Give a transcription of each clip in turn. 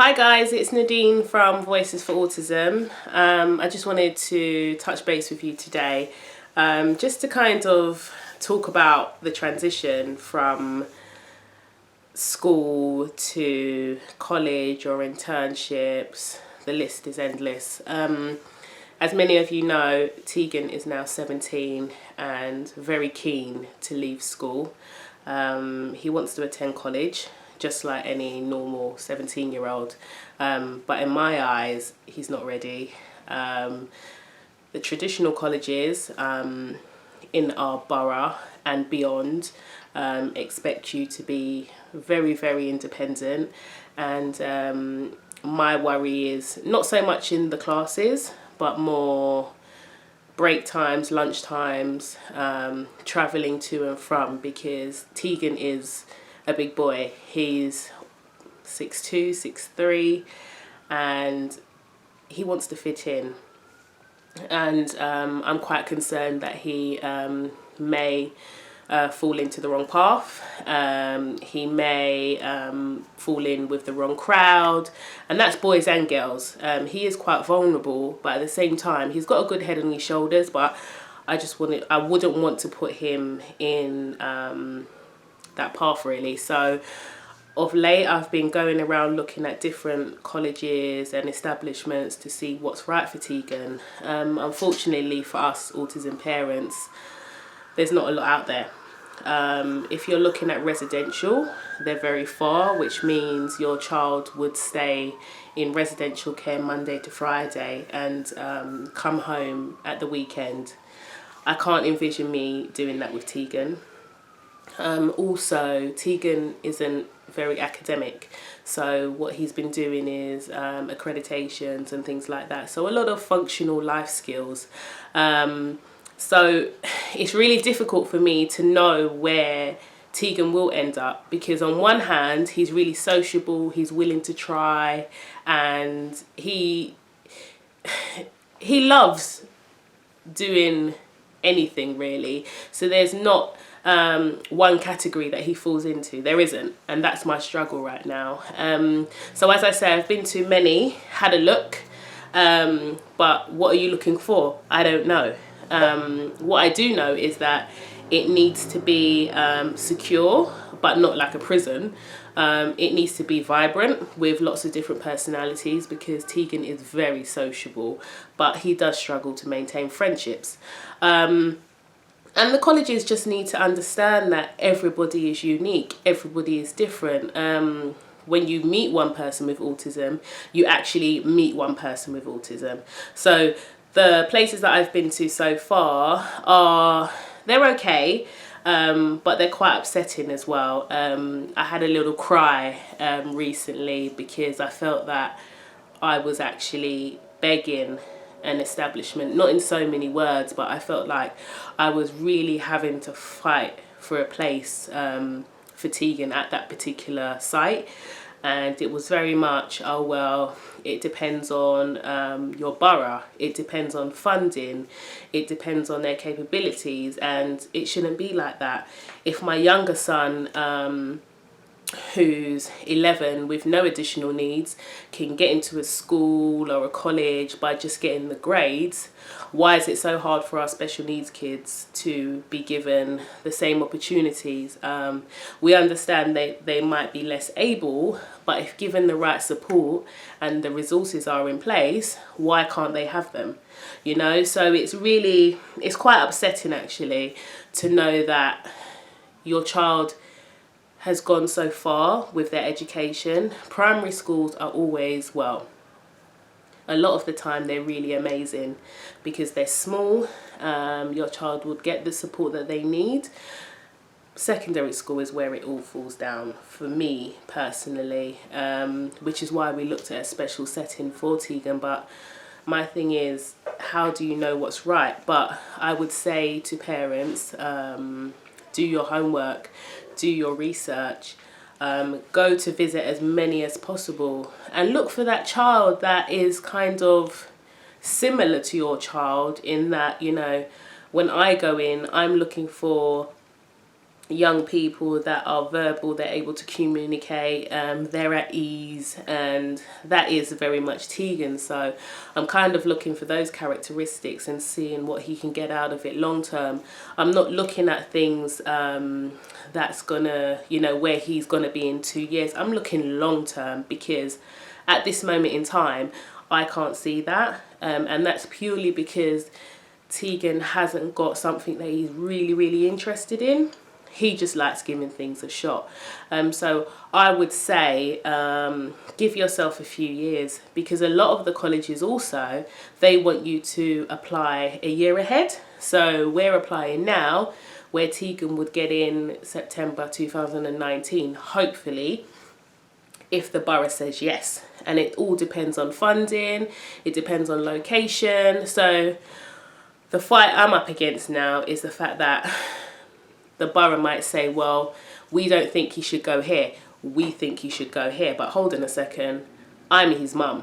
Hi guys, it's Nadine from Voices for Autism. I just wanted to touch base with you today just to kind of talk about the transition from school to college or internships. The list is endless. As many of you know, Tegan is now 17 and very keen to leave school. He wants to attend college, just like any normal 17-year-old. But in my eyes, he's not ready. The traditional colleges in our borough and beyond expect you to be very, very independent. And my worry is not so much in the classes, but more break times, lunch times, travelling to and from, because Tegan is a big boy. He's 6'2", 6'3", and he wants to fit in. And I'm quite concerned that he may fall into the wrong path. He may fall in with the wrong crowd, and that's boys and girls. He is quite vulnerable, but at the same time, he's got a good head on his shoulders. But I wouldn't want to put him in that path really. So of late, I've been going around looking at different colleges and establishments to see what's right for Tegan. Unfortunately for us autism parents, there's not a lot out there. If you're looking at residential, they're very far, which means your child would stay in residential care Monday to Friday and come home at the weekend. I can't envision me doing that with Tegan. Also, Tegan isn't very academic, so what he's been doing is accreditations and things like that, so a lot of functional life skills. So it's really difficult for me to know where Tegan will end up, because on one hand he's really sociable, he's willing to try, and he loves doing anything really. So there's not one category that he falls into. There isn't, and that's my struggle right now. So as I say, I've been to many, had a look, but what are you looking for? I don't know. What I do know is that it needs to be secure, but not like a prison. It needs to be vibrant with lots of different personalities, because Tegan is very sociable, but he does struggle to maintain friendships. And the colleges just need to understand that everybody is unique, everybody is different. When you meet one person with autism, you actually meet one person with autism. So the places that I've been to so far they're okay, but they're quite upsetting as well. I had a little cry recently because I felt that I was actually begging an establishment, not in so many words, but I felt like I was really having to fight for a place for Tegan at that particular site. And it was very much, oh well, it depends on your borough, it depends on funding, it depends on their capabilities, and it shouldn't be like that. If my younger son, who's 11 with no additional needs, can get into a school or a college by just getting the grades, why is it so hard for our special needs kids to be given the same opportunities? We understand they might be less able, but if given the right support and the resources are in place, why can't they have them? You know, so it's quite upsetting actually to know that your child has gone so far with their education. Primary schools are always, well, a lot of the time they're really amazing because they're small. Your child would get the support that they need. Secondary school is where it all falls down for me personally, which is why we looked at a special setting for Tegan. But my thing is, how do you know what's right? But I would say to parents, do your homework, do your research, go to visit as many as possible, and look for that child that is kind of similar to your child, in that, you know, when I go in, I'm looking for young people that are verbal, they're able to communicate, they're at ease, and that is very much Tegan. So I'm kind of looking for those characteristics and seeing what he can get out of it long term. I'm not looking at things that's gonna, you know, where he's gonna be in 2 years. I'm looking long term, because at this moment in time I can't see that, and that's purely because Tegan hasn't got something that he's really interested in. He just likes giving things a shot. So I would say give yourself a few years, because a lot of the colleges also, they want you to apply a year ahead. So we're applying now, where Tegan would get in September 2019, hopefully, if the borough says yes. And it all depends on funding, it depends on location. So the fight I'm up against now is the fact that the borough might say, well, we don't think he should go here, we think he should go here. But hold on a second, I'm his mum.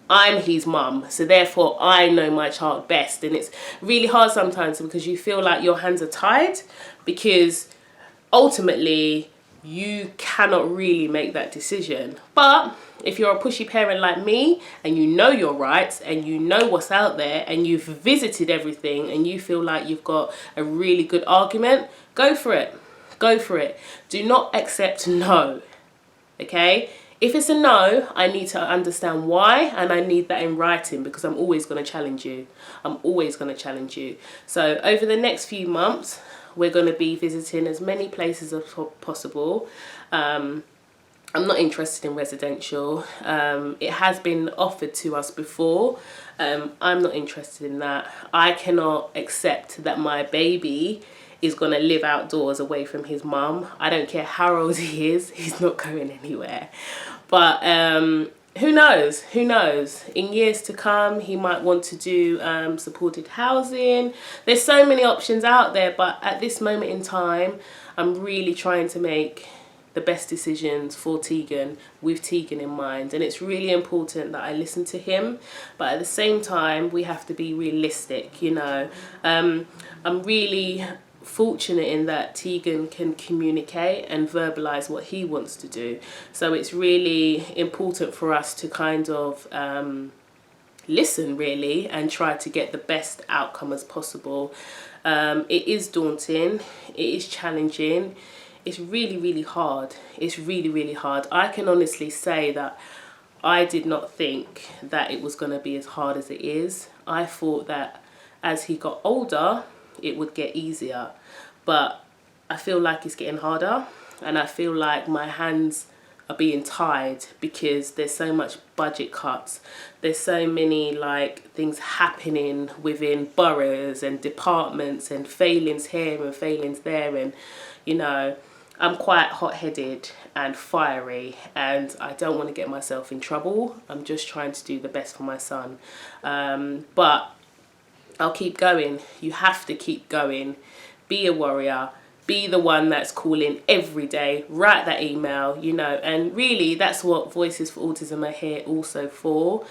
I'm his mum, so therefore I know my child best. And it's really hard sometimes, because you feel like your hands are tied, because ultimately you cannot really make that decision. But if you're a pushy parent like me, and you know your rights, and you know what's out there, and you've visited everything, and you feel like you've got a really good argument, go for it. Go for it. Do not accept no. Okay? If it's a no, I need to understand why, and I need that in writing, because I'm always going to challenge you. I'm always going to challenge you. So over the next few months, we're going to be visiting as many places as possible. I'm not interested in residential. It has been offered to us before. I'm not interested in that. I cannot accept that my baby is going to live outdoors away from his mum. I don't care how old he is, he's not going anywhere. But who knows? Who knows? In years to come, he might want to do supported housing. There's so many options out there, but at this moment in time, I'm really trying to make the best decisions for Tegan, with Tegan in mind. And it's really important that I listen to him, but at the same time, we have to be realistic, you know. I'm really fortunate in that Tegan can communicate and verbalize what he wants to do. So it's really important for us to kind of listen, really, and try to get the best outcome as possible. It is daunting, it is challenging, it's really hard. It's really hard. I can honestly say that I did not think that it was going to be as hard as it is. I thought that as he got older, it would get easier, but I feel like it's getting harder, and I feel like my hands are being tied, because there's so much budget cuts, there's so many like things happening within boroughs and departments, and failings here and failings there, and you know, I'm quite hot-headed and fiery, and I don't want to get myself in trouble. I'm just trying to do the best for my son, but I'll keep going. You have to keep going. Be a warrior. Be the one that's calling every day. Write that email, you know. And really, that's what Voices for Autism are here also for.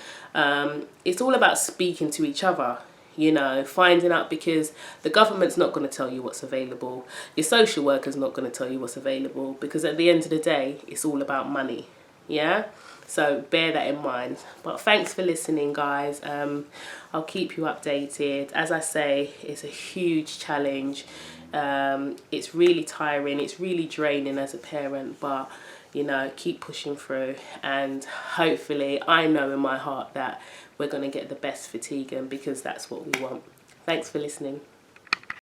It's all about speaking to each other, you know, finding out, because the government's not going to tell you what's available. Your social worker's not going to tell you what's available, because at the end of the day, it's all about money. Yeah? So bear that in mind. But thanks for listening, guys. I'll keep you updated. As I say, it's a huge challenge. It's really tiring. It's really draining as a parent. But, you know, keep pushing through. And hopefully, I know in my heart that we're going to get the best for Tegan, because that's what we want. Thanks for listening.